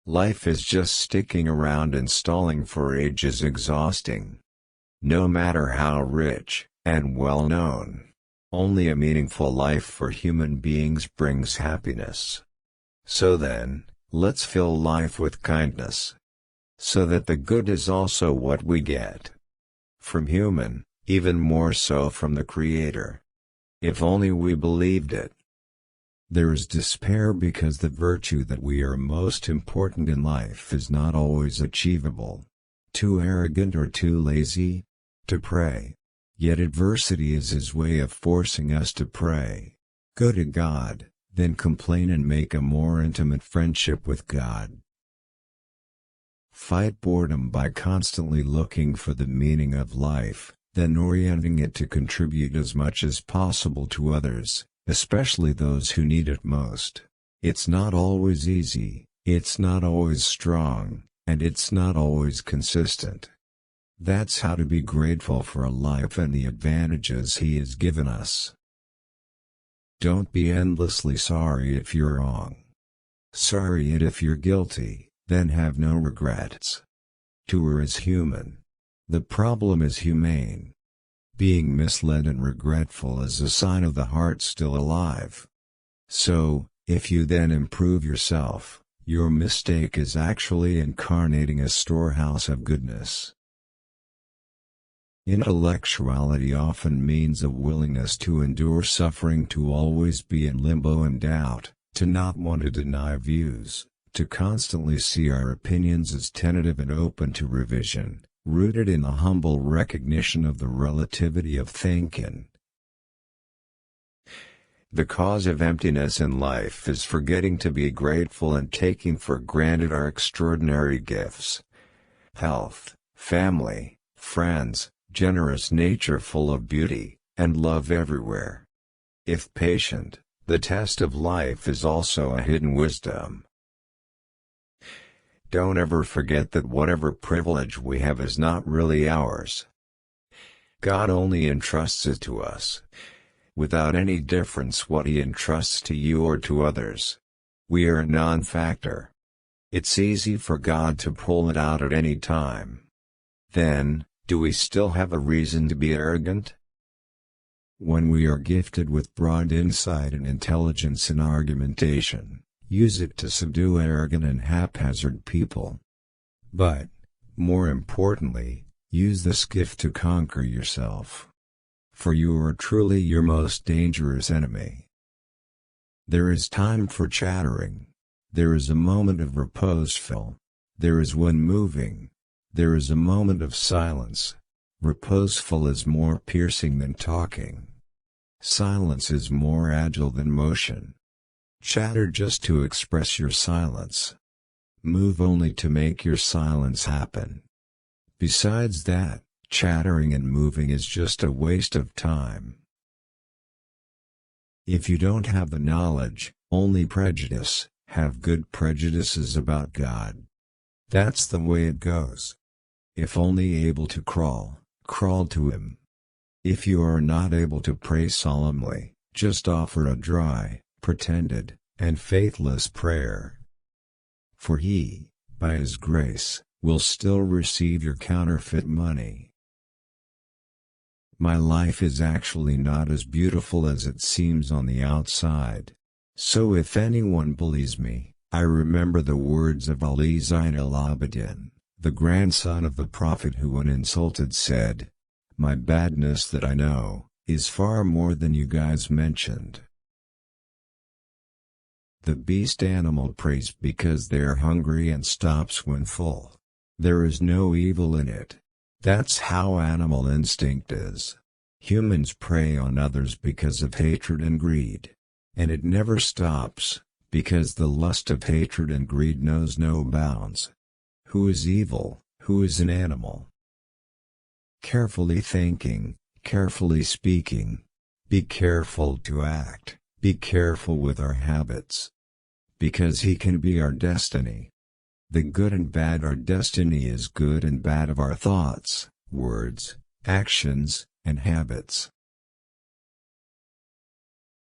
Life is just sticking around and stalling for age is exhausting. No matter how rich and well known, only a meaningful life for human beings brings happiness. So then, let's fill life with kindness, so that the good is also what we get from human, even more so from the Creator. If only we believed it. There is despair because the virtue that we are most important in life is not always achievable. Too arrogant or too lazy to pray. Yet adversity is His way of forcing us to pray. Go to God, then complain and make a more intimate friendship with God. Fight boredom by constantly looking for the meaning of life, then orienting it to contribute as much as possible to others, especially those who need it most. It's not always easy, it's not always strong, and it's not always consistent. That's how to be grateful for a life and the advantages He has given us. Don't be endlessly sorry if you're wrong. Sorry it if you're guilty, then have no regrets. To err is human. The problem is humane. Being misled and regretful is a sign of the heart still alive. So, if you then improve yourself, your mistake is actually incarnating a storehouse of goodness. Intellectuality often means a willingness to endure suffering, to always be in limbo and doubt, to not want to deny views, to constantly see our opinions as tentative and open to revision, rooted in a humble recognition of the relativity of thinking. The cause of emptiness in life is forgetting to be grateful and taking for granted our extraordinary gifts. Health, family, friends, generous nature full of beauty, and love everywhere. If patient, the test of life is also a hidden wisdom. Don't ever forget that whatever privilege we have is not really ours. God only entrusts it to us, without any difference what He entrusts to you or to others. We are a non-factor. It's easy for God to pull it out at any time. Then, do we still have a reason to be arrogant? When we are gifted with broad insight and intelligence in argumentation, use it to subdue arrogant and haphazard people. But, more importantly, use this gift to conquer yourself. For you are truly your most dangerous enemy. There is time for chattering. There is a moment of reposeful. There is one moving. There is a moment of silence. Reposeful is more piercing than talking. Silence is more agile than motion. Chatter just to express your silence. Move only to make your silence happen. Besides that, chattering and moving is just a waste of time. If you don't have the knowledge, only prejudice, have good prejudices about God. That's the way it goes. If only able to crawl, crawl to Him. If you are not able to pray solemnly, just offer a dry, pretended, and faithless prayer. For He, by His grace, will still receive your counterfeit money. My life is actually not as beautiful as it seems on the outside. So if anyone believes me, I remember the words of Ali Zain al-Abidin, the grandson of the Prophet, who when insulted said, "My badness that I know, is far more than you guys mentioned." The beast animal prays because they are hungry and stops when full. There is no evil in it. That's how animal instinct is. Humans prey on others because of hatred and greed. And it never stops, because the lust of hatred and greed knows no bounds. Who is evil? Who is an animal? Carefully thinking, carefully speaking. Be careful to act, be careful with our habits. Because He can be our destiny. The good and bad our destiny is good and bad of our thoughts, words, actions, and habits.